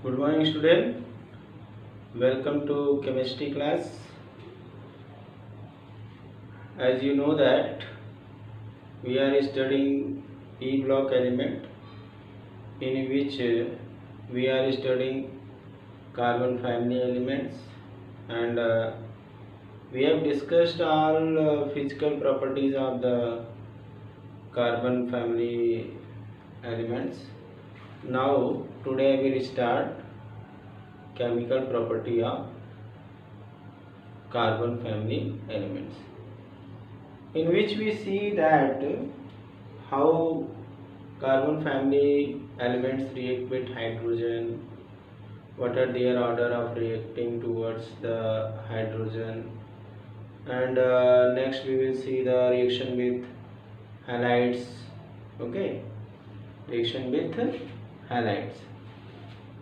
Good morning, student. Welcome to chemistry class. As you know that we are studying E block element, in which we are studying carbon family elements, and we have discussed all physical properties of the carbon family elements. Now today I will start chemical property of carbon family elements, in which we see that how carbon family elements react with hydrogen, what are their order of reacting towards the hydrogen, and next we will see the reaction with halides. Okay, reaction with halides,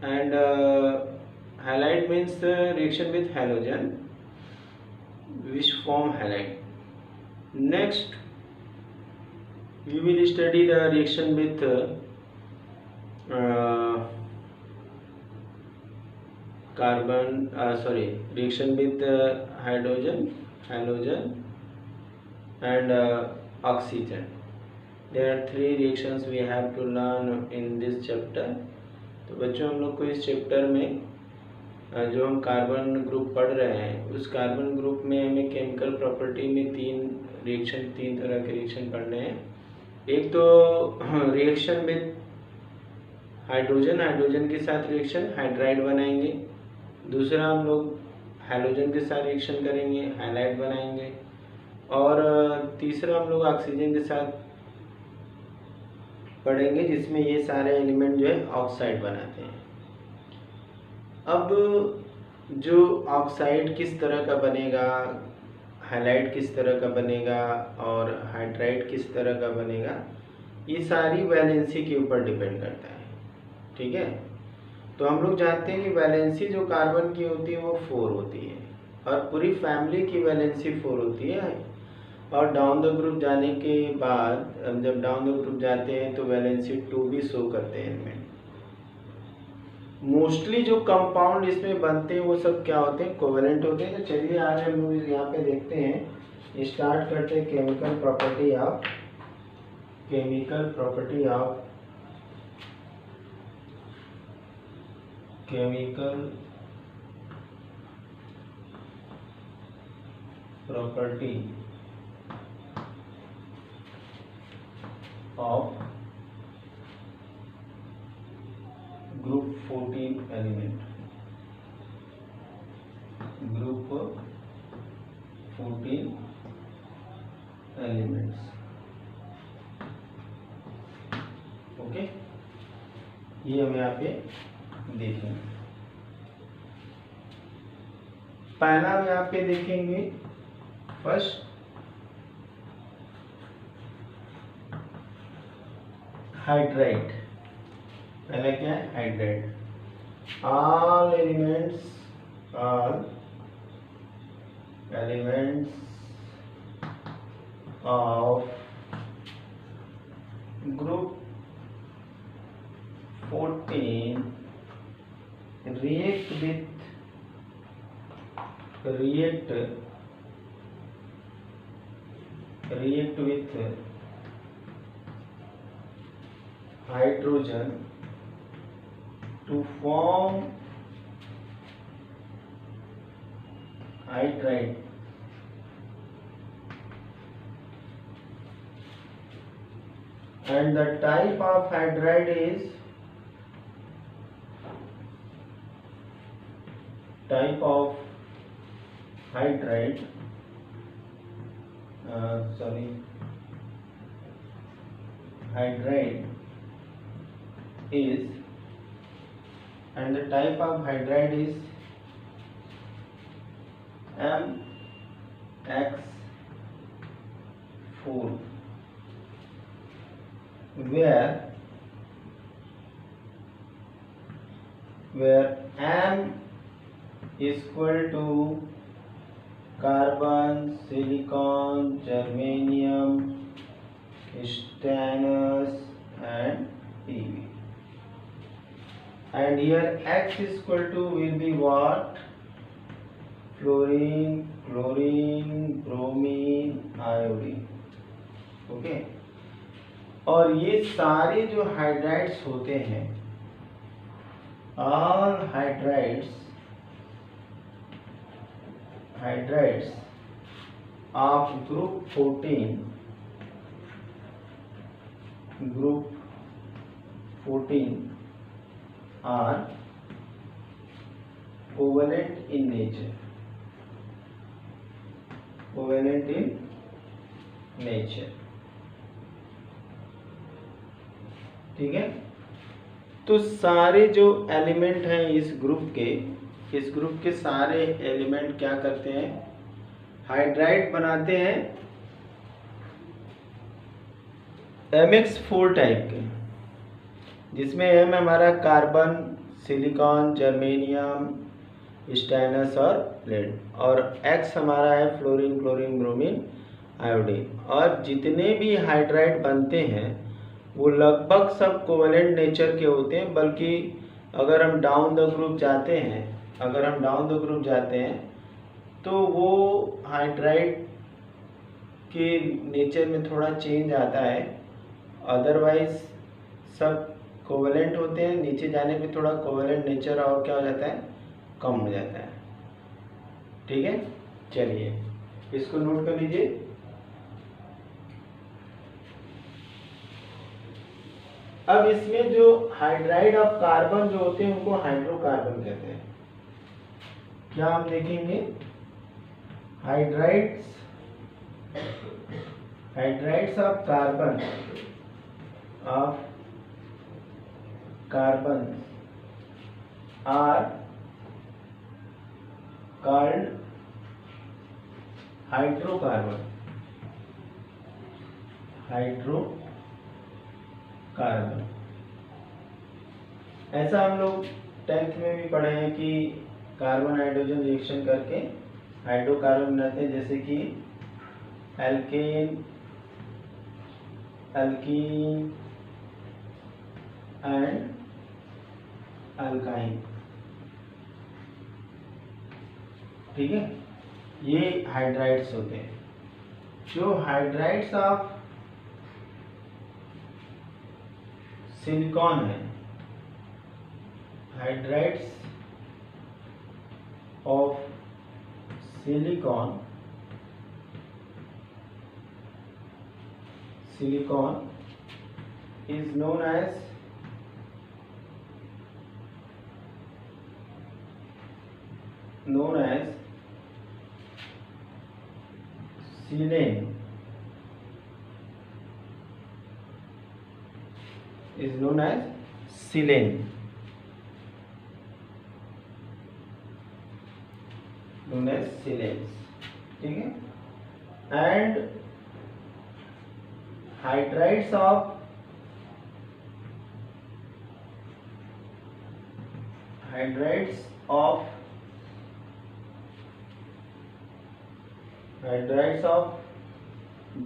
and halide means the reaction with halogen which form halide. Next we will study the reaction with reaction with halogen and oxygen. There are three reactions we have to learn in this chapter. तो बच्चों हम लोग को इस chapter में जो हम carbon group पढ़ रहे हैं उस कार्बन ग्रुप में हमें केमिकल प्रॉपर्टी में तीन तरह के रिएक्शन पढ़ने हैं। एक तो रिएक्शन विद हाइड्रोजन के साथ रिएक्शन हाइड्राइड बनाएंगे। दूसरा हम लोग हैलोजन के साथ रिएक्शन करेंगे, हाइलाइड बनाएंगे। और तीसरा हम लोग ऑक्सीजन के साथ पढ़ेंगे, जिसमें ये सारे एलिमेंट जो है ऑक्साइड बनाते हैं। अब जो ऑक्साइड किस तरह का बनेगा, हाइलाइड किस तरह का बनेगा और हाइड्राइड किस तरह का बनेगा, ये सारी वैलेंसी के ऊपर डिपेंड करता है। ठीक है, तो हम लोग जानते हैं कि वैलेंसी जो कार्बन की होती है वो 4 होती है और पूरी फैमिली की वैलेंसी 4 होती है। और डाउन द ग्रुप जाने के बाद जब डाउन द ग्रुप जाते हैं तो वैलेंसी 2 भी शो करते हैं इनमें। मोस्टली जो कंपाउंड इसमें बनते हैं वो सब क्या होते हैं, कोवेलेंट होते हैं। तो चलिए आज हम लोग यहाँ पे देखते हैं, स्टार्ट करते हैं chemical property of group 14 element, group 14 elements. Okay, ये हम यहाँ पे देखेंगे। पहला हम यहाँ पे देखेंगे फर्स्ट हाइड्राइड। पहला क्या है, hydride. all elements of group 14 react with hydrogen to form hydride. And the type of hydride is hydride is, and the type of hydride is MX4, where M is equal to carbon, silicon, germanium, stannous and Pb, and here X is equal to will be what? Fluorine, chlorine, bromine, iodine. Okay और ये सारे जो hydrides होते हैं, all hydrides of group 14 are covalent in nature. ठीक है। तो सारे जो एलिमेंट हैं इस ग्रुप के सारे एलिमेंट क्या करते हैं? हाइड्राइड बनाते हैं MX4 टाइप के, जिसमें M हमारा कार्बन, सिलिकॉन, जर्मेनियम, स्टेनस और लेड, और X हमारा है फ्लोरीन, क्लोरीन, ब्रोमीन, आयोडीन। और जितने भी हाइड्राइड बनते हैं वो लगभग सब कोवेलेंट नेचर के होते हैं, बल्कि अगर हम डाउन द ग्रुप जाते हैं तो वो हाइड्राइड के नेचर में थोड़ा चेंज आता है, अदरवाइज सब कोवेलेंट होते हैं। नीचे जाने पे थोड़ा कोवेलेंट नेचर और क्या हो जाता है, कम हो जाता है। ठीक है, चलिए इसको नोट कर लीजिए। अब इसमें जो हाइड्राइड ऑफ कार्बन जो होते हैं उनको हाइड्रोकार्बन कहते हैं। क्या हम देखेंगे? Hydrides of carbon are called hydrocarbon. ऐसा हम लोग 10th में भी पढ़े हैं कि कार्बन हाइड्रोजन रिएक्शन करके हाइड्रोकार्बन बनाते हैं, जैसे कि एल्केन, एल्कीन एंड अल्काइन। ठीक है, ये हाइड्राइड्स होते हैं। जो हाइड्राइड्स ऑफ सिलिकॉन है, hydrides of silicon is known as silane, ठीक है। And hydrides of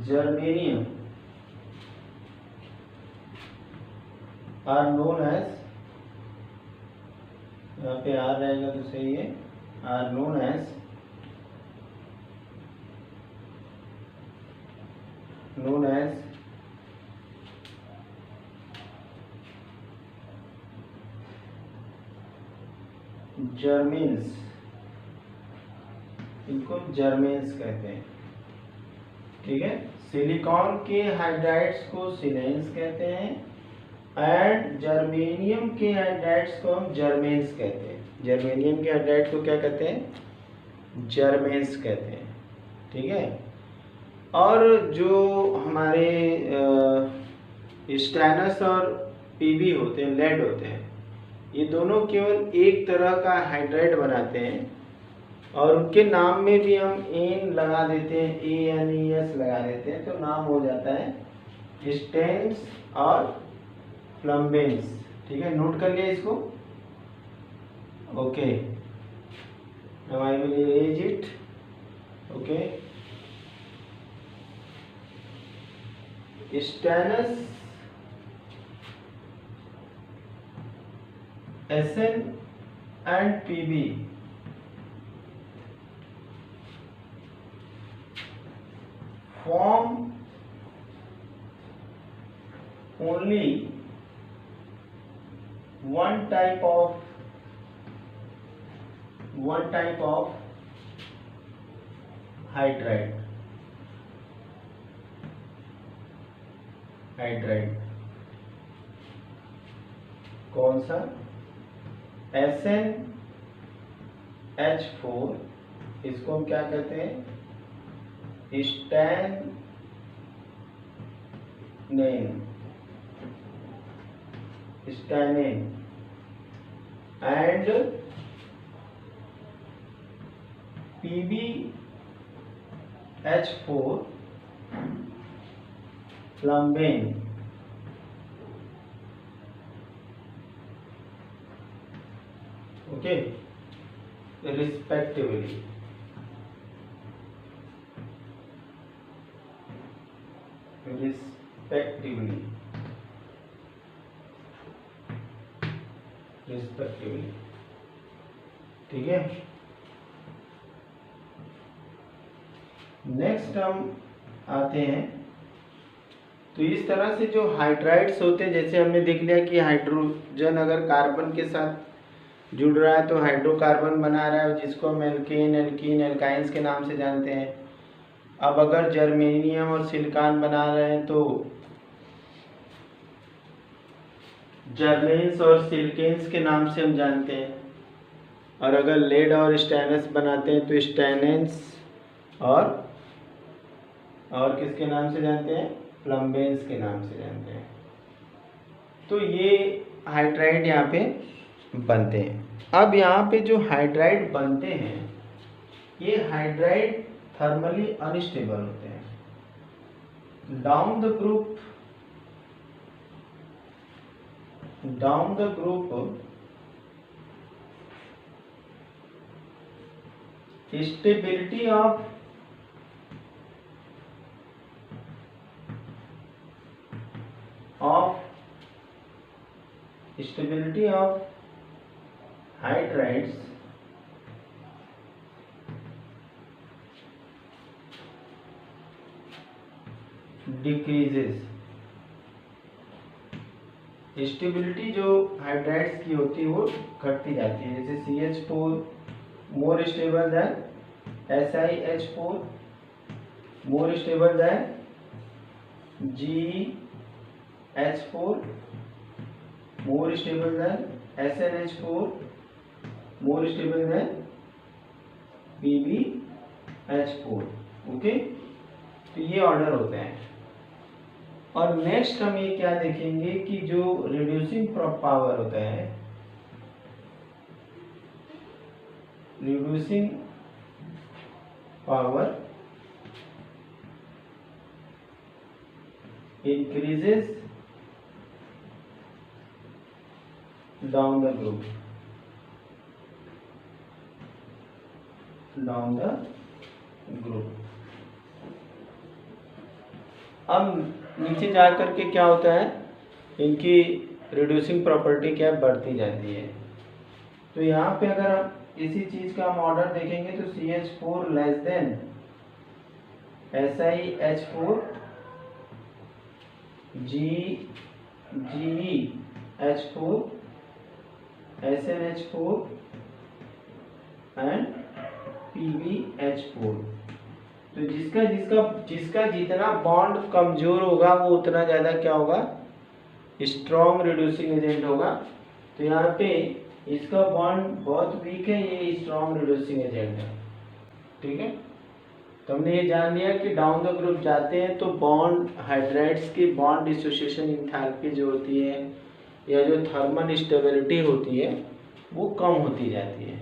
germanium are known as, यहाँ पे आ रहेगा तो सही है, are known as जर्मेन्स। इनको जर्मेन्स कहते हैं। ठीक है, सिलिकॉन के हाइड्राइड्स को सिलेन्स कहते हैं एंड जर्मेनियम के हाइड्राइड्स को हम जर्मेन्स कहते हैं। जर्मेनियम के हाइड्राइड को क्या कहते हैं? जर्मेन्स कहते हैं। ठीक है, और जो हमारे स्टेनस और पीबी होते हैं, लेड होते हैं, ये दोनों केवल एक तरह का हाइड्राइड बनाते हैं और उनके नाम में भी हम एन लगा देते हैं, ANES लगा देते हैं, तो नाम हो जाता है स्टेन्स और प्लम्बेन्स। ठीक है, नोट कर लिया इसको। Okay, now I will erase it. Okay, stannous Sn and Pb form only one type of hydride. कौन सा? SnH4, इसको हम क्या कहते हैं? Stannane and PbH4 plumbane. Okay, respectively. ठीक है. नेक्स्ट हम आते हैं, तो इस तरह से जो हाइड्राइड्स होते हैं, जैसे हमने देख लिया कि हाइड्रोजन अगर कार्बन के साथ जुड़ रहा है तो हाइड्रोकार्बन बना रहा है, जिसको हम एल्केन, एल्कीन, एल्काइंस के नाम से जानते हैं. अब अगर जर्मेनियम और सिलिकॉन बना रहे हैं तो जर्मेन्स और सिलिकेन्स के नाम से हम जानते हैं. और अगर लेड और स्टेनस बनाते हैं तो स्टेनेंस और किसके नाम से जानते हैं? प्लम्बेन्स के नाम से जानते हैं. तो ये हाइड्राइड यहाँ पे बनते हैं. अब यहाँ पे जो हाइड्राइड बनते हैं, ये हाइड्राइड थर्मली अनस्टेबल होते हैं. Down the group stability of hydrides decreases. Stability जो हाइड्राइड्स की होती है वो घटती जाती है. जैसे CH4 more stable then SiH4, more stable then GH4, more stable then SnH4, more stable then PbH4. Okay, तो ये ऑर्डर होते हैं. और नेक्स्ट हम ये क्या देखेंगे कि जो रिड्यूसिंग पावर होता है, reducing power increases down the group. अब नीचे जा करके क्या होता है, इनकी रिड्यूसिंग प्रॉपर्टी क्या बढ़ती जाती है. तो यहाँ पे अगर हम इसी चीज का हम ऑर्डर देखेंगे तो CH4 less than SiH4, GeH4, SnH4 and PbH4. तो जिसका जितना बॉन्ड कमजोर होगा वो उतना ज़्यादा क्या होगा? स्ट्रॉन्ग रिड्यूसिंग एजेंट होगा. तो यहाँ पे इसका बॉन्ड बहुत वीक है, ये स्ट्रॉन्ग रिड्यूसिंग एजेंट है. ठीक है, तो हमने ये जान लिया कि डाउन द ग्रुप जाते हैं तो बॉन्ड हाइड्राइड्स की बॉन्ड डिसोसिएशन एंथैल्पी जो होती है या जो थर्मल स्टेबिलिटी होती है वो कम होती जाती है.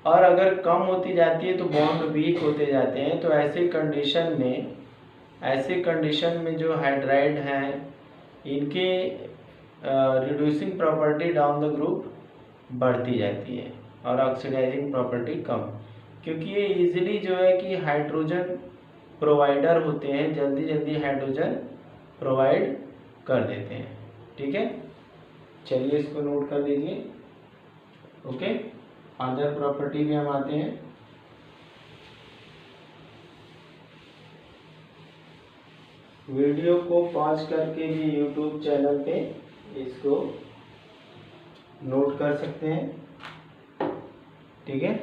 और अगर कम होती जाती है तो बॉन्ड वीक होते जाते हैं. तो ऐसे कंडीशन में जो हाइड्राइड हैं इनके reducing property down the group बढ़ती जाती है और ऑक्सीडाइजिंग प्रॉपर्टी कम, क्योंकि ये इजीली जो है कि हाइड्रोजन प्रोवाइडर होते हैं, जल्दी हाइड्रोजन प्रोवाइड कर देते हैं. ठीक है, चलिए इसको नोट कर लीजिए। ओके, अदर प्रॉपर्टी में हम आते हैं। वीडियो को पॉज करके भी यूट्यूब चैनल पे इसको नोट कर सकते हैं। ठीक है,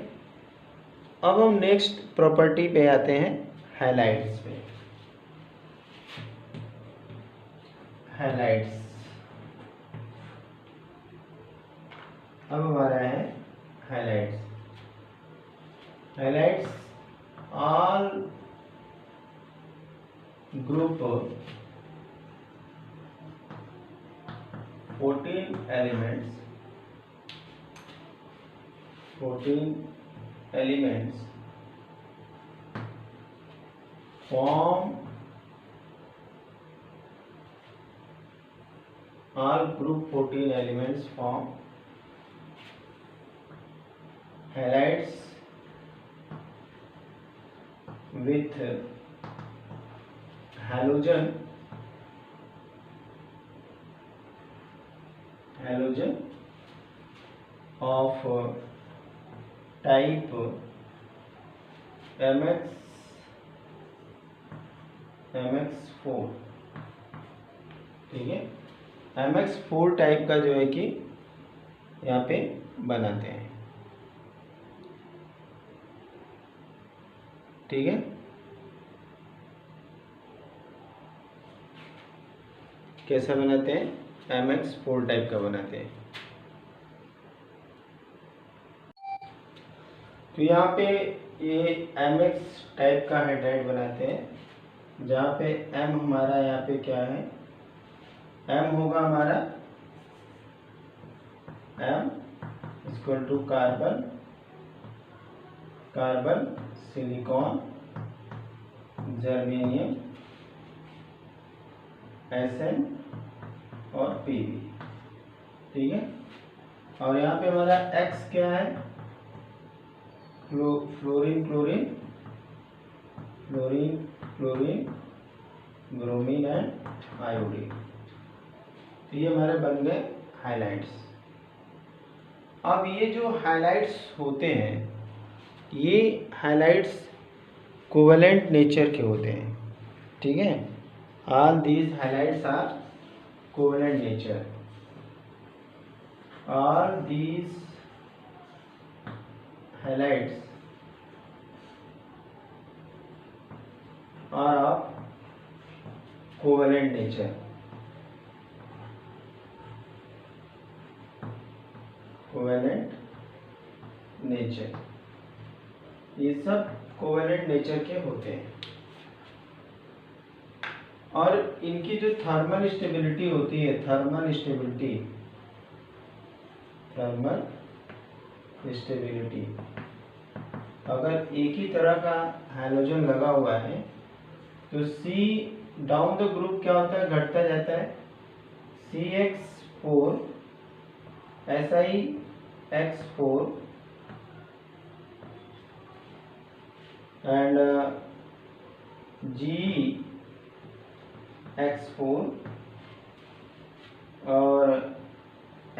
अब हम नेक्स्ट प्रॉपर्टी पे आते हैं, हाइलाइट्स पे। हाइलाइट्स अब हमारा है highlights. Highlights all group 14 elements form all group 14 elements form halides with halogen of type MX4। ठीक है, MX4 टाइप का जो है कि यहाँ पे बनाते हैं। ठीक है, कैसा बनाते हैं? MX4 टाइप का बनाते हैं। तो यहाँ पे ये MX टाइप का हाइड्राइड बनाते हैं, जहाँ पे M हमारा यहाँ पे क्या है? M होगा हमारा M equal to carbon, silicon, germanium, Sn और Pb। ठीक है, और यहाँ पे हमारा X क्या है? Fluorine, bromine and iodine. तो ये हमारे बन गए हाइलाइट्स। अब ये जो हाइलाइट्स होते हैं, ये हाइलाइट्स कोवेलेंट नेचर के होते हैं। ठीक है, all these halides are covalent nature. All these halides are of covalent nature। ये सब कोवेलेंट नेचर के होते हैं, और इनकी जो थर्मल स्टेबिलिटी होती है, थर्मल स्टेबिलिटी, अगर एक ही तरह का हाइड्रोजन लगा हुआ है तो C डाउन द ग्रुप क्या होता है? घटता जाता है। CH4 SiX4 एंड GX4 और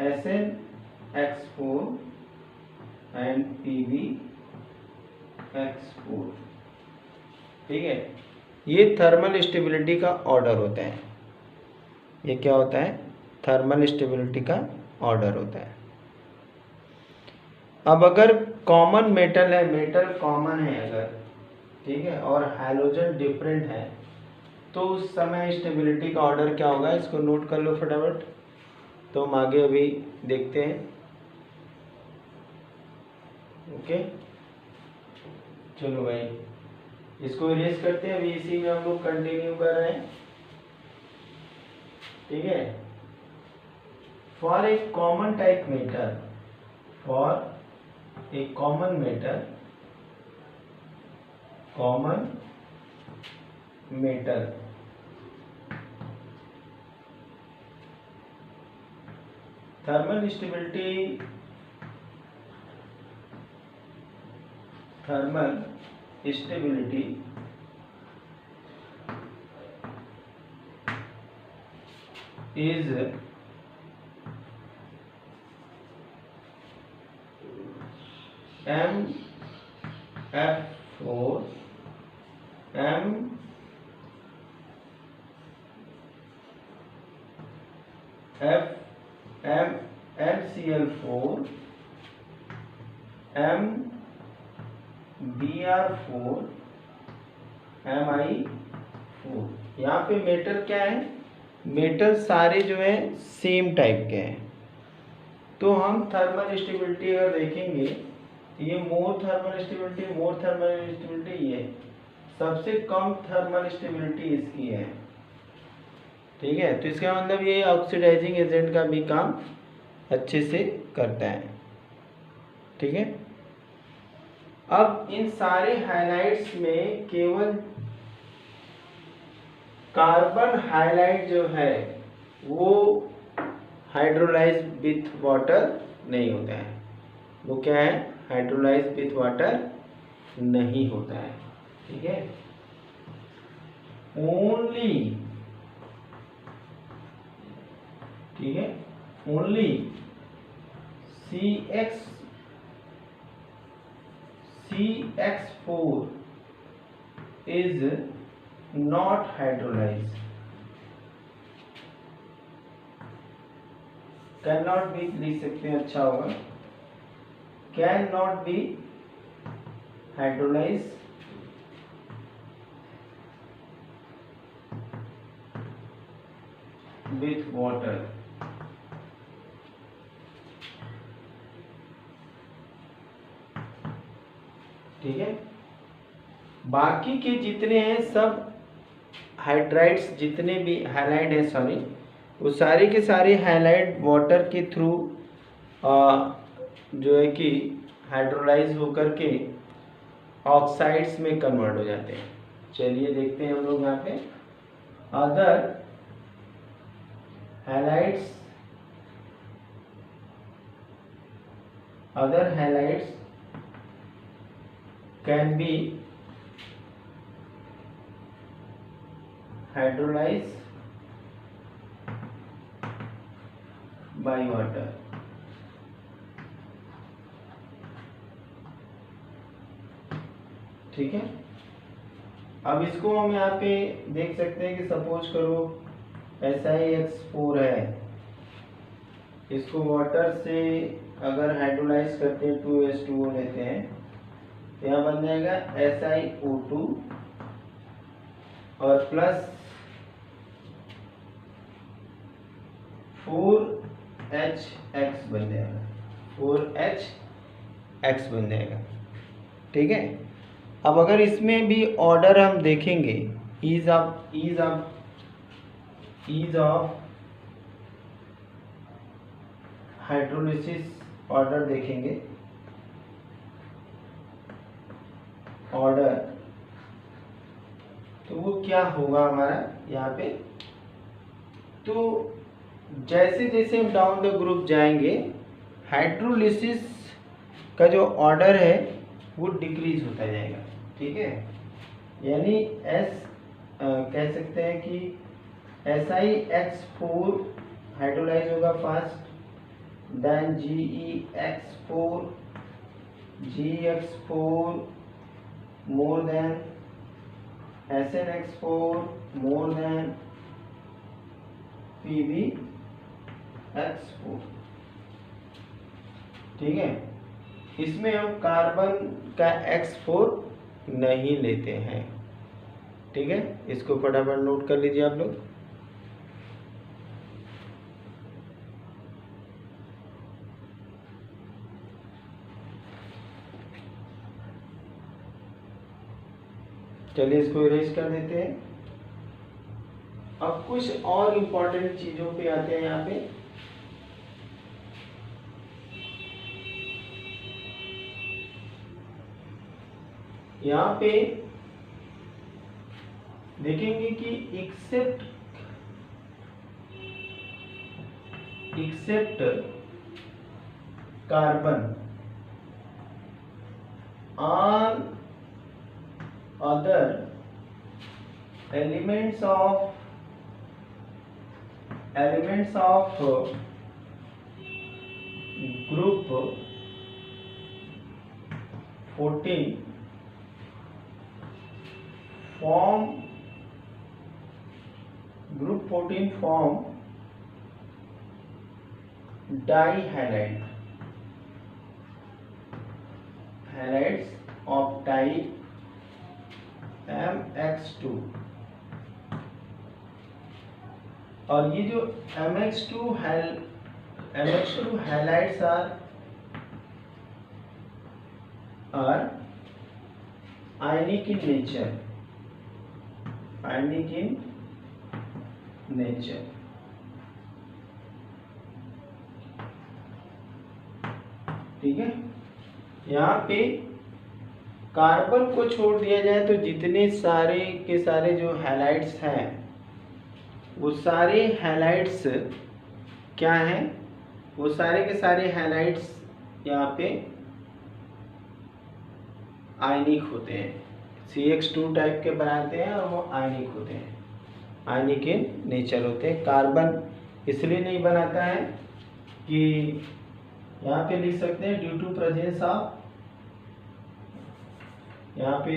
SnX4 एंड PbX4। ठीक है, ये थर्मल स्टेबिलिटी का ऑर्डर होता है। ये क्या होता है? थर्मल स्टेबिलिटी का ऑर्डर होता है। अब अगर कॉमन मेटल है, मेटल कॉमन है अगर, ठीक है, और हाइड्रोजन डिफरेंट है, तो उस समय स्टेबिलिटी का ऑर्डर क्या होगा? इसको नोट कर लो फटाफट, तो हम आगे अभी देखते हैं। ओके, चलो भाई इसको इरेज करते हैं। अभी इसी में हम लोग कंटिन्यू कर रहे हैं। ठीक है, for a common type metal, common metal thermal stability is MF4 MCl4 MBr4 Mi4। यहाँ पे मेटल क्या है, मेटल सारे जो है सेम टाइप के हैं। तो हम थर्मल स्टेबिलिटी अगर देखेंगे, ये मोर थर्मल स्टेबिलिटी ये सबसे कम थर्मल स्टेबिलिटी इसकी है। ठीक है, तो इसका मतलब ये ऑक्सीडाइजिंग एजेंट का भी काम अच्छे से करता है। ठीक है, अब इन सारे हाइलाइट्स में केवल कार्बन हाइलाइट जो है वो हाइड्रोलाइज विथ वाटर नहीं होता है। वो क्या है, हाइड्रोलाइज विथ वाटर नहीं होता है। ठीक है, ओनली, ठीक है, only CH4 is not hydrolyzed, can not be लिख सकते हैं, अच्छा होगा, can not be hydrolyse with water. ठीक है, बाकी के जितने हैं सब हाइड्राइड्स, जितने भी हाइलाइट हैं सॉरी, वो सारे के सारे हाइलाइट वाटर के थ्रू जो है कि हाइड्रोलाइज होकर के ऑक्साइड्स में कन्वर्ट हो जाते हैं। चलिए देखते हैं हम लोग यहाँ पे other highlights can be hydrolyzed by water। ठीक है, अब इसको हम यहाँ पे देख सकते हैं कि सपोज करो SiX4 है, इसको वाटर से अगर हाइड्रोलाइज करते हैं 2H2O लेते हैं, यहाँ बन जाएगा SiO2 और प्लस 4HX बन जाएगा, 4HX बन जाएगा। ठीक है, अब अगर इसमें भी ऑर्डर हम देखेंगे, ईज ऑफ हाइड्रोलिसिस ऑर्डर देखेंगे, ऑर्डर, तो वो क्या होगा हमारा यहाँ पे, तो जैसे जैसे हम डाउन द ग्रुप जाएंगे हाइड्रोलिसिस का जो ऑर्डर है वो डिक्रीज होता जाएगा। ठीक है, यानी कह सकते हैं कि SiX4 हाइड्रोलाइज होगा fast, then GeX4 more than SnX4 more than PbX4। ठीक है, इसमें हम कार्बन का X4 नहीं लेते हैं। ठीक है, इसको फटाफट नोट कर लीजिए आप लोग। चलिए इसको इरेज कर देते हैं। अब कुछ और इम्पोर्टेंट चीजों पे आते हैं। यहाँ पे देखेंगे कि except carbon all other elements of group 14 form group 14 form dihalides of type MX2। और ये जो MX2 halides are ionic in nature। ठीक है, यहाँ पे कार्बन को छोड़ दिया जाए तो जितने सारे के सारे जो हैलाइड्स हैं वो सारे हैलाइड्स क्या हैं, वो सारे के सारे हैलाइड्स यहाँ पे आयनिक होते हैं, CH2 टाइप के बनाते हैं और वो आयनिक होते हैं, आयनिक इन नेचर होते हैं। कार्बन इसलिए नहीं बनाता है कि यहाँ पे लिख सकते हैं ड्यू टू प्रेजेंस ऑफ, यहाँ पे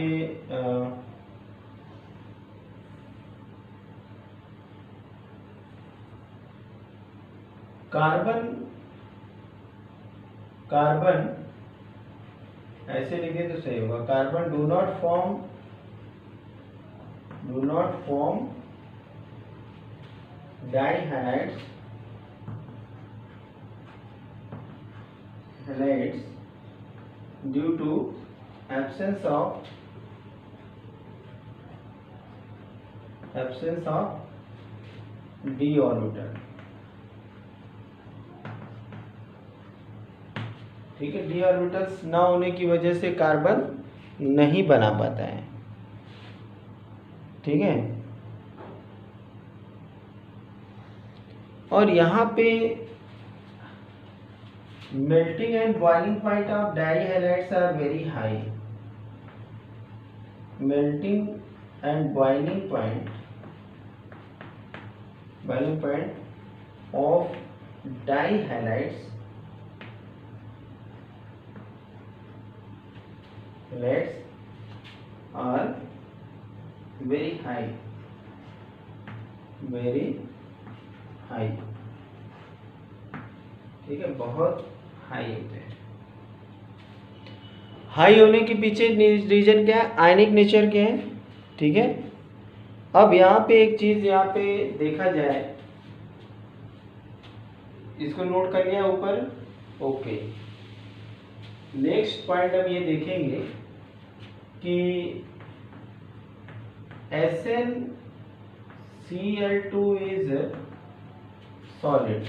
कार्बन ऐसे लिखे तो सही होगा, carbon do not form dihalides due to absence of d orbital। ठीक है, d ऑर्बिटल्स ना होने की वजह से कार्बन नहीं बना पाता है। ठीक है, और यहाँ पे melting and boiling point of dihalides are very high। melting and boiling point of dihalides are very high। ठीक है, बहुत हाई होते हैं। हाई होने के पीछे रीजन क्या है, आयनिक नेचर के हैं। ठीक है, अब यहाँ पे एक चीज यहाँ पे देखा जाए, इसको नोट कर लिया ऊपर, ओके। नेक्स्ट पॉइंट अब ये देखेंगे कि SnCl2 is solid,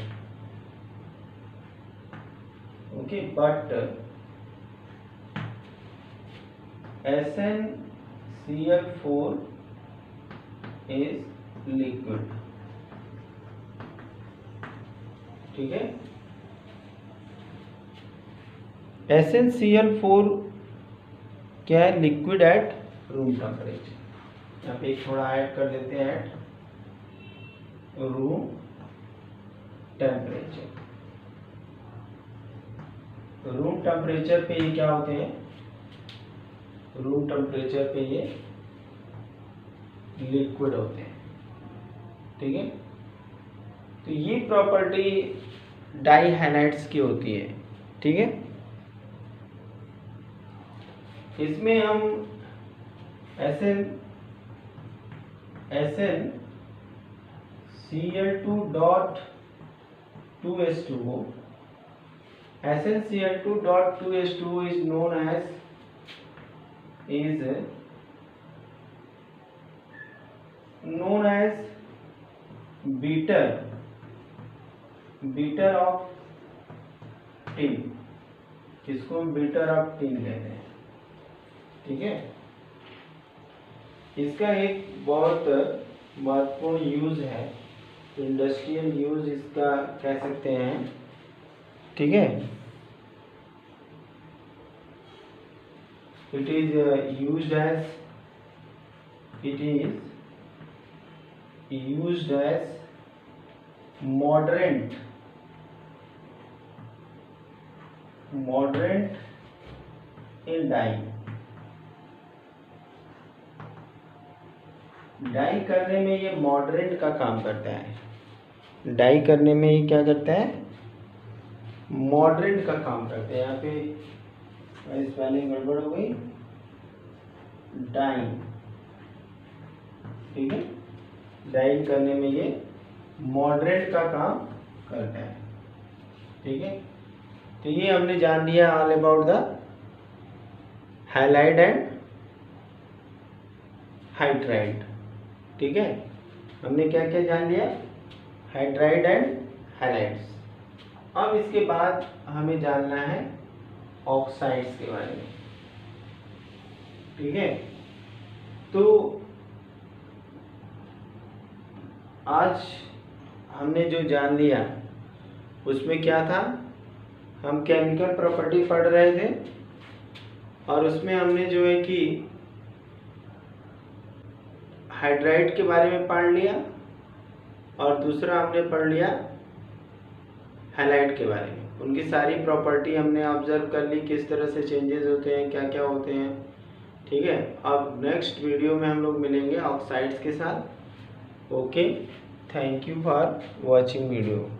okay, but SnCl4 is liquid। ठीक है, SnCl4 क्या है, लिक्विड एट रूम टेम्परेचर। यहाँ पे एक थोड़ा ऐड कर देते हैं, at room temperature. Room temperature पे ये क्या होते हैं, रूम टेम्परेचर पे ये लिक्विड होते हैं। ठीक है, तो ये प्रॉपर्टी डाइहैलाइड्स की होती है। ठीक है, इसमें हम SnCl2.2H2O, SnCl2.2H2O is known as beater of tin। इसको हम beater of tin कहते हैं। ठीक है, इसका एक बहुत महत्वपूर्ण यूज है, इंडस्ट्रियल यूज इसका कह सकते हैं। ठीक है, it is used as moderant in dyeing. Dye करने में ये मॉडरेट का काम करता है। डाई करने में ये क्या करता है, मॉडरेट का काम करता है। यहाँ पे स्पेलिंग गड़बड़ हो गई, डाइंग, ठीक है। डाइंग करने में ये मॉडरेट का काम करता है, ठीक है। तो ये हमने जान लिया all about the halide and hydride, ठीक है। हमने क्या क्या जान लिया, हाइड्राइड एंड हैलाइड्स। अब इसके बाद हमें जानना है ऑक्साइड्स के बारे में, ठीक है। तो आज हमने जो जान लिया उसमें क्या था, हम केमिकल प्रॉपर्टी पढ़ रहे थे और उसमें हमने जो है कि हाइड्राइड के बारे में पढ़ लिया और दूसरा हमने पढ़ लिया हैलाइड के बारे में। उनकी सारी प्रॉपर्टी हमने ऑब्जर्व कर ली, किस तरह से चेंजेस होते हैं, क्या क्या होते हैं, ठीक है। अब नेक्स्ट वीडियो में हम लोग मिलेंगे ऑक्साइड्स के साथ। Okay, thank you for watching video.